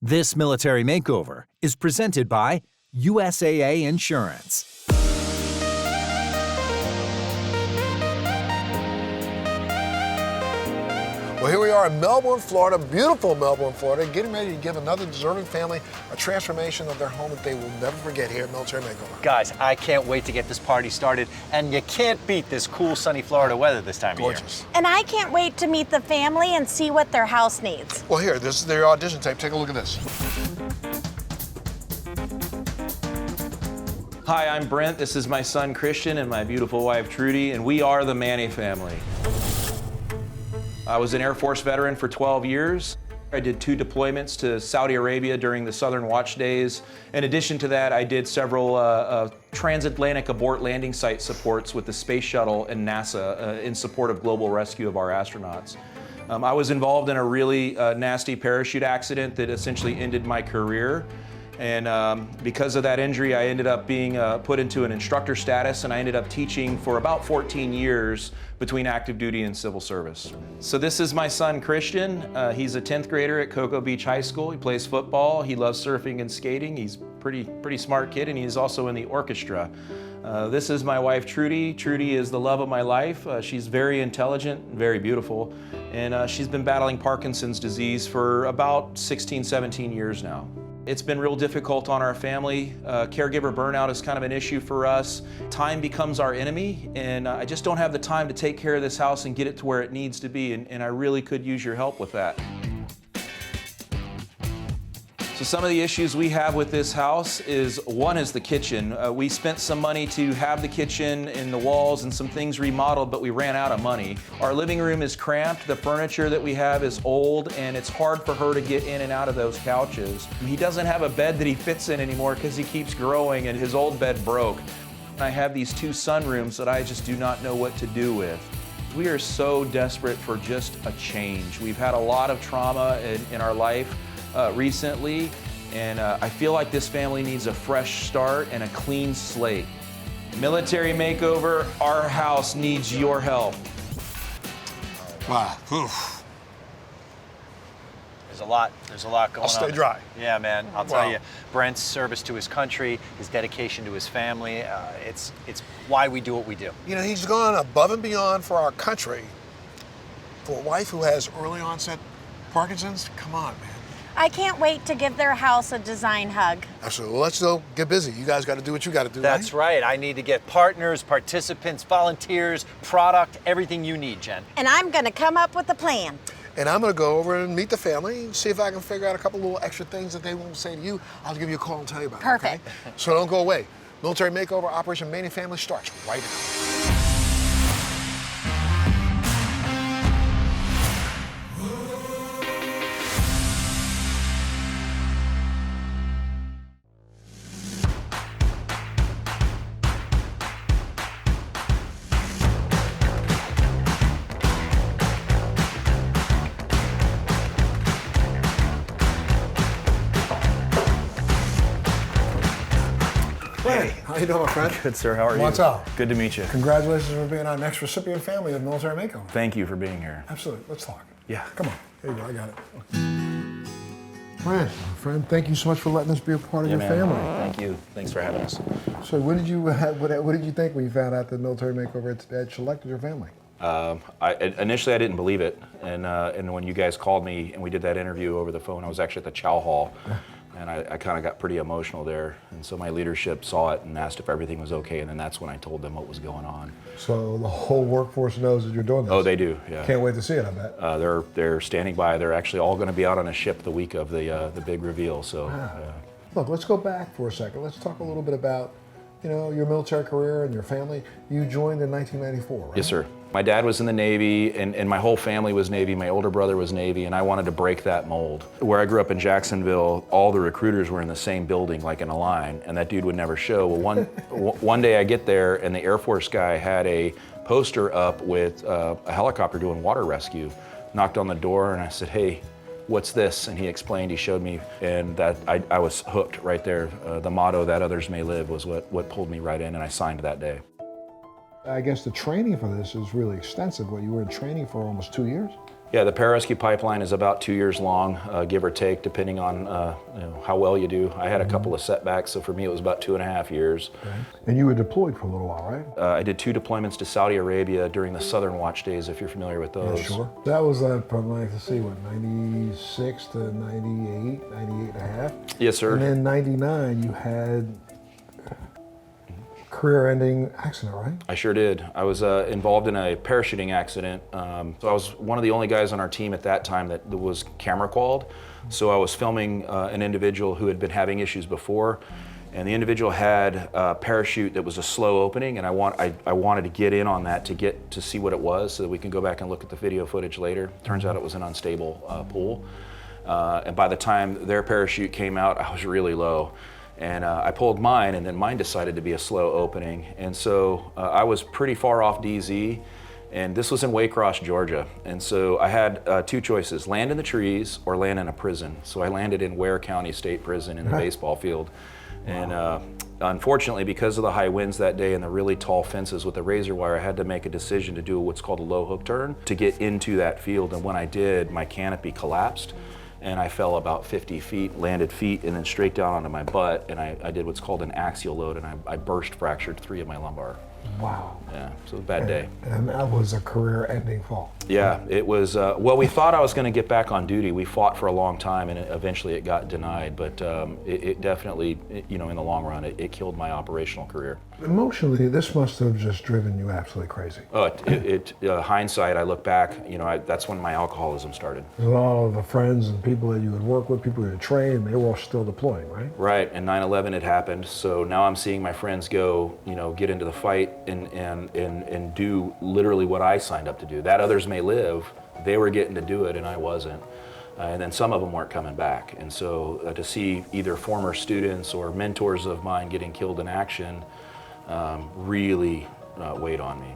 This military makeover is presented by USAA Insurance. Well, here we are in Melbourne, Florida, beautiful Melbourne, Florida, getting ready to give another deserving family a transformation of their home that they will never forget here at Military Makeover. Guys, I can't wait to get this party started, and you can't beat this cool, sunny Florida weather this time of year. Gorgeous. And I can't wait to meet the family and see what their house needs. Well, here, this is their audition tape. Take a look at this. Hi, I'm Brent. This is my son Christian and my beautiful wife Trudy, and we are the Maney family. I was an Air Force veteran for 12 years. I did 2 deployments to Saudi Arabia during the Southern Watch days. In addition to that, I did several transatlantic abort landing site supports with the Space Shuttle and NASA in support of global rescue of our astronauts. I was involved in a really nasty parachute accident that essentially ended my career. And because of that injury, I ended up being put into an instructor status, and I ended up teaching for about 14 years between active duty and civil service. So this is my son, Christian. He's a 10th grader at Cocoa Beach High School. He plays football. He loves surfing and skating. He's pretty smart kid, and he's also in the orchestra. This is my wife, Trudy. Trudy is the love of my life. She's very intelligent, very beautiful, and she's been battling Parkinson's disease for about 16, 17 years now. It's been real difficult on our family. Caregiver burnout is kind of an issue for us. Time becomes our enemy, and I just don't have the time to take care of this house and get it to where it needs to be, and I really could use your help with that. So some of the issues we have with this house is, one is the kitchen. We spent some money to have the kitchen and the walls and some things remodeled, but we ran out of money. Our living room is cramped. The furniture that we have is old, and it's hard for her to get in and out of those couches. He doesn't have a bed that he fits in anymore because he keeps growing, and his old bed broke. I have these 2 sunrooms that I just do not know what to do with. We are so desperate for just a change. We've had a lot of trauma in our life recently, and I feel like this family needs a fresh start and a clean slate. Military Makeover, our house needs your help. Wow. Oof. There's a lot going on. I'll stay dry. Yeah, man, I'll Wow. tell you, Brent's service to his country, his dedication to his family, it's why we do what we do. You know, he's gone above and beyond for our country. For a wife who has early onset Parkinson's, come on, man. I can't wait to give their house a design hug. Absolutely. Well, let's go get busy. You guys got to do what you got to do. That's right. I need to get partners, participants, volunteers, product, everything you need, Jen. And I'm gonna come up with a plan. And I'm going to go over and meet the family and see if I can figure out a couple little extra things that they won't say to you. I'll give you a call and tell you about Perfect. it. Okay? So don't go away. Military Makeover Operation Maney Family starts right now. Hey, how you doing, my friend? Good, sir. How are you? What's up? Good to meet you. Congratulations for being our next recipient family of Military Makeover. Thank you for being here. Absolutely. Let's talk. Yeah. Come on. Here you go. I got it. Brent, my friend, thank you so much for letting us be a part of your family. Thank you. Thanks for having us. So, what did you think when you found out that Military Makeover had selected your family? Initially, I didn't believe it, and when you guys called me and we did that interview over the phone, I was actually at the Chow Hall, and I kind of got pretty emotional there. And so my leadership saw it and asked if everything was okay, and then that's when I told them what was going on. So the whole workforce knows that you're doing this. Oh, they do. Yeah. Can't wait to see it, I bet. They're standing by. They're actually all going to be out on a ship the week of the big reveal. So. Look, let's go back for a second. Let's talk a little bit about, your military career and your family. You joined in 1994, right? Yes, sir. My dad was in the Navy, and my whole family was Navy. My older brother was Navy, and I wanted to break that mold. Where I grew up in Jacksonville, all the recruiters were in the same building, like in a line, and that dude would never show. Well, one day I get there, and the Air Force guy had a poster up with a helicopter doing water rescue. Knocked on the door, and I said, "Hey, what's this?" And he explained, he showed me, and that I was hooked right there. The motto, that others may live, was what pulled me right in, and I signed that day. I guess the training for this is really extensive. What, you were in training for almost 2 years? Yeah, the pararescue pipeline is about 2 years long, give or take, depending on how well you do. I had a couple of setbacks, so for me it was about 2.5 years. Okay. And you were deployed for a little while, right? I did 2 deployments to Saudi Arabia during the Southern Watch days, if you're familiar with those. Yeah, sure. That was from, like, let's see, what, 96 to 98, 98 and a half? Yes, sir. And then 99, you had career-ending accident, right? I sure did. I was involved in a parachuting accident. So I was one of the only guys on our team at that time that was camera qualified. So I was filming an individual who had been having issues before, and the individual had a parachute that was a slow opening, and I wanted to get in on that to see what it was so that we can go back and look at the video footage later. Turns out it was an unstable pool. And by the time their parachute came out, I was really low. And I pulled mine, and then mine decided to be a slow opening. And so I was pretty far off DZ, and this was in Waycross, Georgia. And so I had 2 choices, land in the trees or land in a prison. So I landed in Ware County State Prison in the baseball field. And unfortunately, because of the high winds that day and the really tall fences with the razor wire, I had to make a decision to do what's called a low hook turn to get into that field. And when I did, my canopy collapsed, and I fell about 50 feet, landed feet, and then straight down onto my butt, and I did what's called an axial load, and I fractured 3 of my lumbar. Wow. Yeah, so it was a bad day. And that was a career-ending fall. Yeah, it was, well, we thought I was going to get back on duty. We fought for a long time, and eventually it got denied, but it definitely, in the long run, it killed my operational career. Emotionally, this must have just driven you absolutely crazy. Oh, hindsight, I look back, that's when my alcoholism started. A lot of the friends and people that you would work with, people you would train, they were all still deploying, right? Right, and 9/11 had happened, so now I'm seeing my friends go, get into the fight and do literally what I signed up to do. That others may live, they were getting to do it and I wasn't. And then some of them weren't coming back. And so to see either former students or mentors of mine getting killed in action really weighed on me.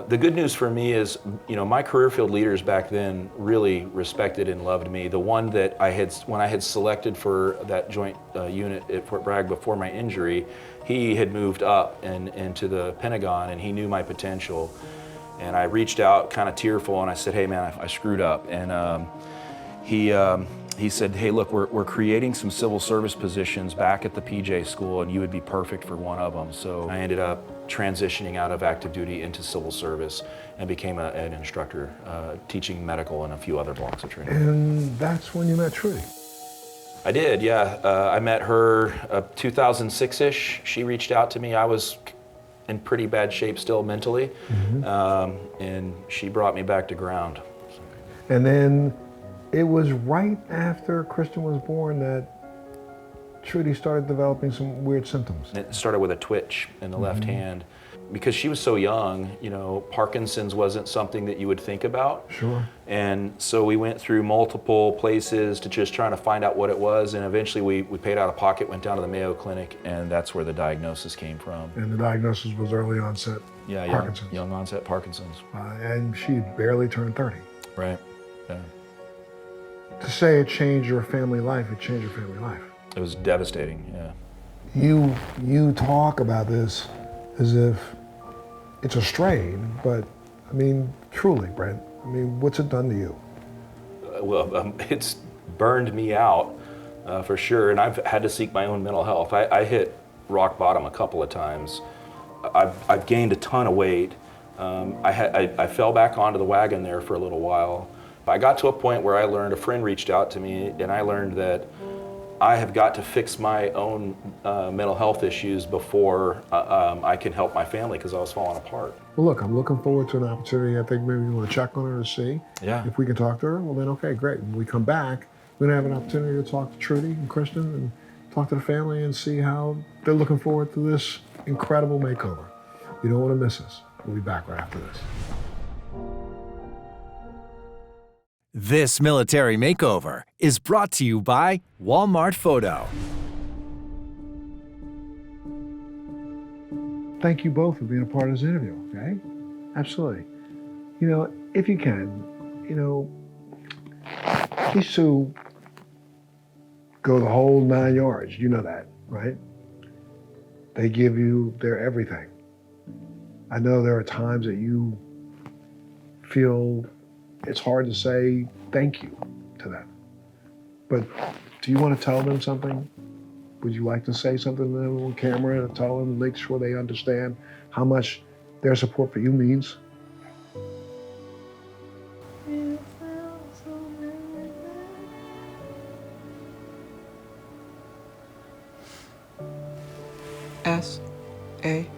The good news for me is, my career field leaders back then really respected and loved me. The one that when I had selected for that joint unit at Fort Bragg before my injury, he had moved up into the Pentagon, and he knew my potential. And I reached out kind of tearful, and I said, hey man, I screwed up. And he said, hey look, we're creating some civil service positions back at the PJ school, and you would be perfect for one of them. So I ended up transitioning out of active duty into civil service and became an instructor, teaching medical and a few other blocks of training. And that's when you met Trudy. I did, yeah. I met her 2006-ish. She reached out to me. I was in pretty bad shape still mentally, and she brought me back to ground. And then it was right after Kristen was born that Trudy started developing some weird symptoms. It started with a twitch in the left hand. Because she was so young, Parkinson's wasn't something that you would think about. Sure. And so we went through multiple places to just trying to find out what it was, and eventually we paid out of pocket, went down to the Mayo Clinic, and that's where the diagnosis came from. And the diagnosis was early onset Parkinson's. Young onset Parkinson's. And she barely turned 30. Right, yeah. To say it changed your family life, it changed your family life. It was devastating, yeah. You talk about this as if it's a strain, but I mean, truly, Brent, what's it done to you? It's burned me out for sure, and I've had to seek my own mental health. I hit rock bottom a couple of times. I've gained a ton of weight. I fell back onto the wagon there for a little while. I got to a point where a friend reached out to me, and I learned that I have got to fix my own mental health issues before I can help my family, because I was falling apart. Well, look, I'm looking forward to an opportunity. I think maybe you want to check on her to see if we can talk to her. Well, then, okay, great. When we come back, we're going to have an opportunity to talk to Trudy and Kristen and talk to the family and see how they're looking forward to this incredible makeover. You don't want to miss us. We'll be back right after this. This military makeover is brought to you by Walmart Photo. Thank you both for being a part of this interview, okay? Absolutely. If you can, these two go the whole 9 yards. You know that, right? They give you their everything. I know there are times that you feel it's hard to say thank you to them. But do you want to tell them something? Would you like to say something to them on camera to tell them, make sure they understand how much their support for you means? S-A-C-R-I-F-I.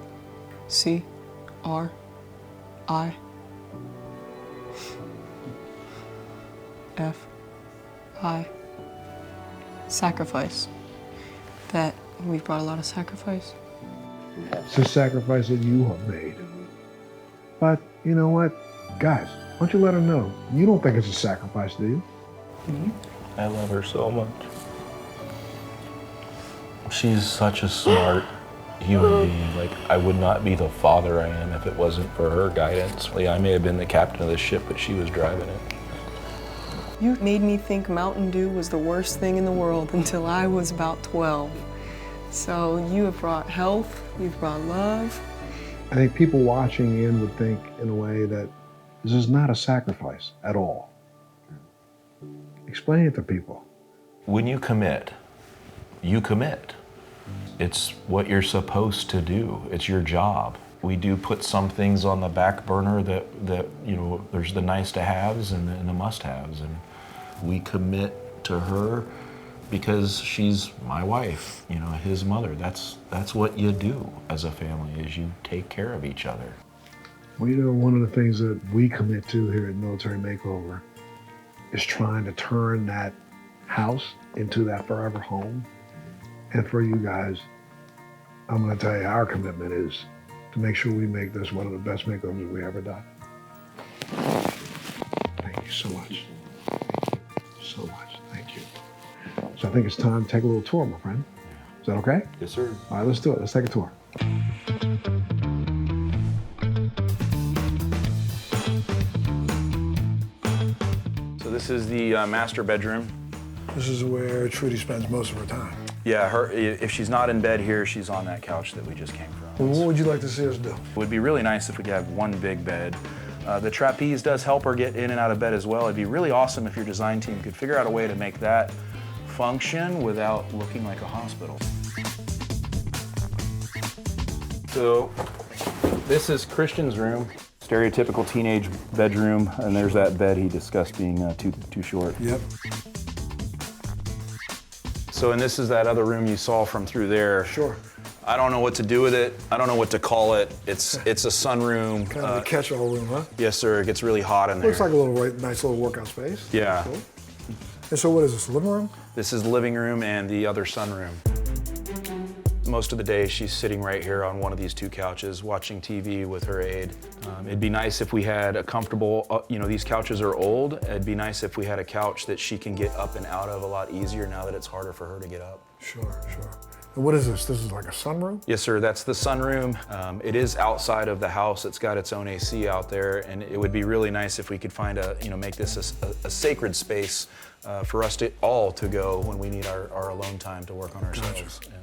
Sacrifice. That we've brought a lot of sacrifice. It's a sacrifice that you have made. But you know what? Guys, why don't you let her know? You don't think it's a sacrifice, do you? I love her so much. She's such a smart human being. Like, I would not be the father I am if it wasn't for her guidance. Like, I may have been the captain of the ship, but she was driving it. You made me think Mountain Dew was the worst thing in the world until I was about 12. So you have brought health, you've brought love. I think people watching in would think in a way that this is not a sacrifice at all. Explain it to people. When you commit, you commit. It's what you're supposed to do. It's your job. We do put some things on the back burner that you know, there's the nice to haves and the must haves. And we commit to her because she's my wife, you know, his mother. That's what you do as a family, is you take care of each other. Well, you know, one of the things that we commit to here at Military Makeover is trying to turn that house into that forever home. And for you guys, I'm gonna tell you, our commitment is to make sure we make this one of the best makeovers we ever done. Thank you so much. So much, thank you. So I think it's time to take a little tour, my friend. Is that okay? Yes, sir. All right, let's do it. Let's take a tour. So this is the master bedroom. This is where Trudy spends most of her time. Yeah, if she's not in bed here, she's on that couch that we just came from. Well, what would you like to see us do? It would be really nice if we could have one big bed. The trapeze does help her get in and out of bed as well. It'd be really awesome if your design team could figure out a way to make that function without looking like a hospital. So this is Christian's room. Stereotypical teenage bedroom, and there's that bed he discussed being too short. Yep. So, and this is that other room you saw from through there. Sure. I don't know what to do with it. I don't know what to call it. It's a sunroom. Kind of a catch-all room, huh? Yes, sir. It gets really hot in there. Looks like a little nice little workout space. Yeah. Cool. And so what is this, living room? This is the living room and the other sunroom. Most of the day, she's sitting right here on one of these two couches, watching TV with her aide. It'd be nice if we had a comfortable, you know, these couches are old. It'd be nice if we had a couch that she can get up and out of a lot easier now that it's harder for her to get up. Sure, sure. And what is this? This is like a sunroom? Yes, sir. That's the sunroom. It is outside of the house. It's got its own AC out there, and it would be really nice if we could find make this a sacred space for us to all to go when we need our alone time to work on ourselves. Gotcha. Yeah.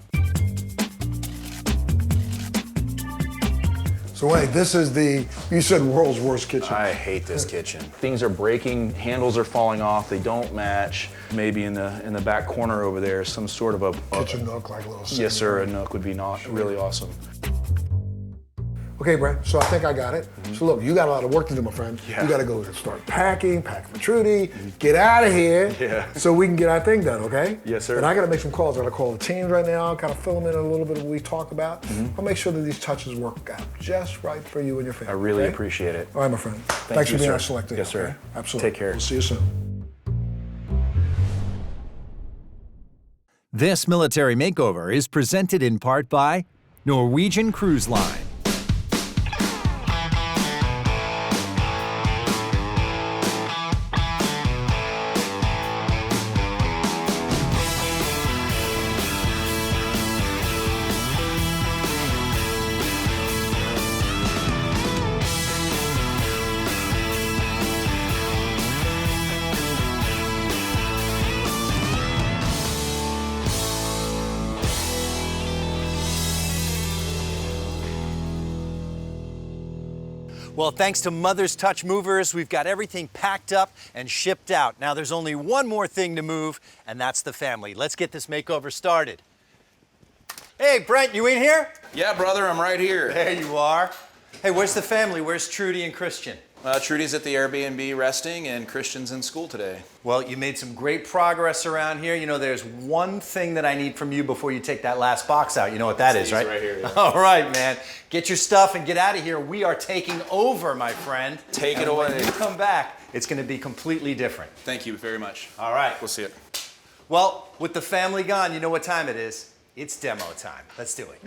So wait, this is you said world's worst kitchen. I hate this kitchen. Things are breaking, handles are falling off, they don't match. Maybe in the back corner over there is some sort of a kitchen nook, like a little Yes, sir, a nook would be really awesome. Okay, Brent, so I think I got it. So look, you got a lot of work to do, my friend. Yeah. You gotta go start packing for Trudy, get out of here, Yeah. so we can get our thing done, okay? Yes, sir. And I gotta make some calls. I gotta call the teams right now, kind of fill them in a little bit of what we talked about. I'll make sure that these touches work out just right for you and your family. I really okay? appreciate it. All right, my friend. you, Thanks for being sir. our selected. Yes, sir. Okay? Absolutely. Take care. We'll see you soon. This military makeover is presented in part by Norwegian Cruise Line. Well, thanks to Mother's Touch Movers, we've got everything packed up and shipped out. Now there's only one more thing to move, and that's the family. Let's get this makeover started. Hey, Brent, you in here? Yeah, brother, I'm right here. There you are. Hey, where's the family? Where's Trudy and Christian? Trudy's at the Airbnb resting, and Christian's in school today. Well, you made some great progress around here. You know, there's one thing that I need from you before you take that last box out. You know what that is, right? Right here. Yeah. All right, man. Get your stuff and get out of here. We are taking over, my friend. Take it away. When you come back, it's going to be completely different. Thank you very much. All right. We'll see it. Well, with the family gone, you know what time it is. It's demo time. Let's do it.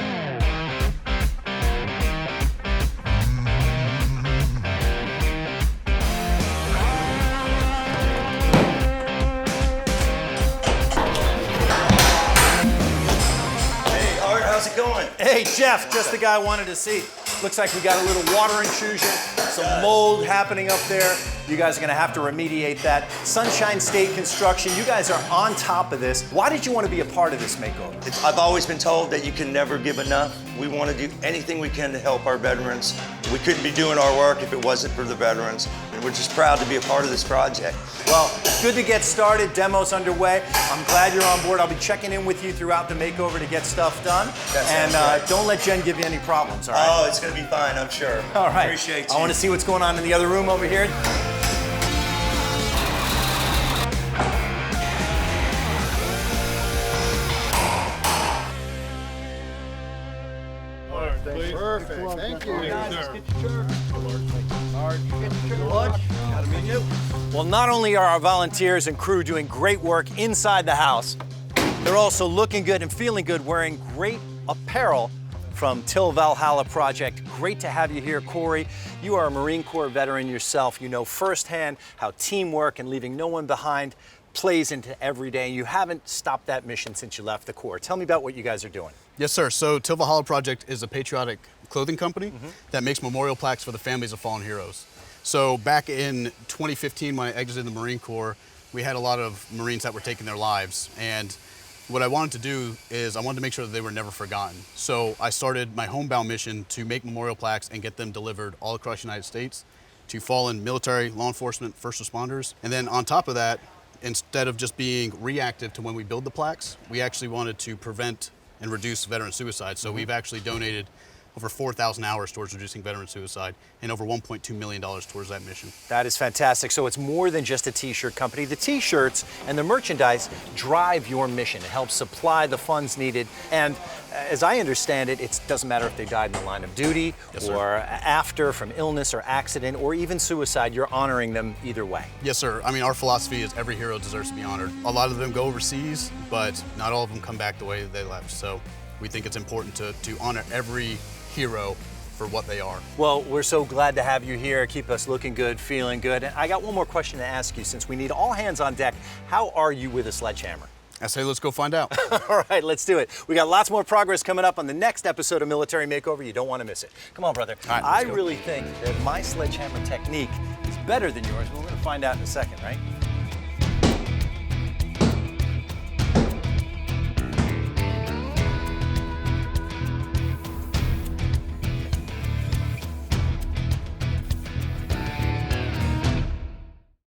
How's it going? Hey, Jeff, just the guy I wanted to see. Looks like we got a little water intrusion, some mold happening up there. You guys are gonna have to remediate that. Sunshine State Construction, you guys are on top of this. Why did you want to be a part of this makeover? I've always been told that you can never give enough. We want to do anything we can to help our veterans. We couldn't be doing our work if it wasn't for the veterans. And we're just proud to be a part of this project. Well, good to get started. Demo's underway. I'm glad you're on board. I'll be checking in with you throughout the makeover to get stuff done. And don't let Jen give you any problems, all right? Oh, it's going to be fine, I'm sure. All right. Appreciate you. I want to see what's going on in the other room over here. Perfect. Thank you. Well, not only are our volunteers and crew doing great work inside the house, they're also looking good and feeling good wearing great apparel from Til Valhalla Project. Great to have you here, Corey. You are a Marine Corps veteran yourself. You know firsthand how teamwork and leaving no one behind plays into every day. You haven't stopped that mission since you left the Corps. Tell me about what you guys are doing. Yes, sir. So Til Valhalla Project is a patriotic clothing company that makes memorial plaques for the families of fallen heroes. So back in 2015, when I exited the Marine Corps, we had a lot of Marines that were taking their lives. And what I wanted to do is I wanted to make sure that they were never forgotten. So I started my homebound mission to make memorial plaques and get them delivered all across the United States to fallen military, law enforcement, first responders. And then on top of that, instead of just being reactive to when we build the plaques, we actually wanted to prevent and reduce veteran suicide. So we've actually donated over 4,000 hours towards reducing veteran suicide and over $1.2 million towards that mission. That is fantastic. So it's more than just a t-shirt company. The t-shirts and the merchandise drive your mission. It helps supply the funds needed. And as I understand it, it doesn't matter if they died in the line of duty or after from illness or accident or even suicide, you're honoring them either way. Yes, sir. I mean, our philosophy is every hero deserves to be honored. A lot of them go overseas, but not all of them come back the way they left. So we think it's important to honor every hero for what they are. Well, we're so glad to have you here. Keep us looking good, feeling good. And I got one more question to ask you since we need all hands on deck. How are you with a sledgehammer? I say let's go find out. All right, let's do it. We got lots more progress coming up on the next episode of Military Makeover. You don't want to miss it. Come on, brother. All right, I really think that my sledgehammer technique is better than yours. We're going to find out in a second, right?